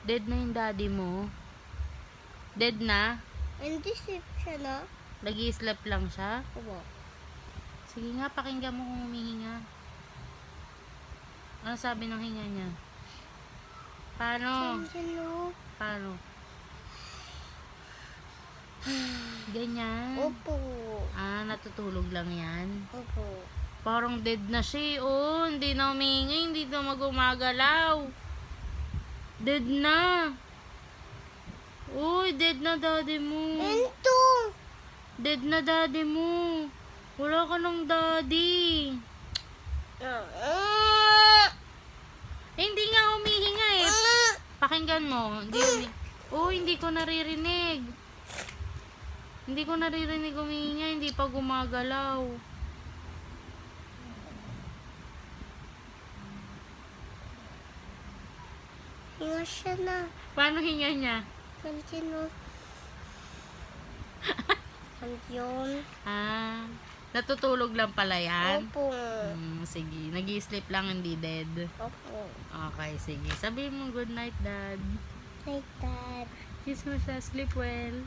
Dead na yung daddy mo? Dead na? Hindi sleep siya na. Nag-i-sleep lang siya? Opo. Sige nga, pakinggan mo kung humihinga. Ano sabi ng hinga niya? Paano? Sino? Paano? Ganyan. Opo. Ah, natutulog lang yan. Opo. Parang dead na siya, oh. Hindi na humihinga, hindi na magumagalaw. Dead na. Uy, dead na daddy mo. Ento! Dead na daddy mo. Wala ka ng daddy. Eh, hindi nga humihinga eh. Pakinggan mo. Hindi ko naririnig. Hindi ko naririnig humihinga. Hindi pa gumagalaw. Hinga siya na. Paano hinga niya? Sino? Yun. Ah, natutulog lang pala yan? Opo. Sige. Nag-i-sleep lang, hindi dead. Opo. Okay, sige. Sabihin mo good night, dad. Like that. Kiss mo siya. Sleep well.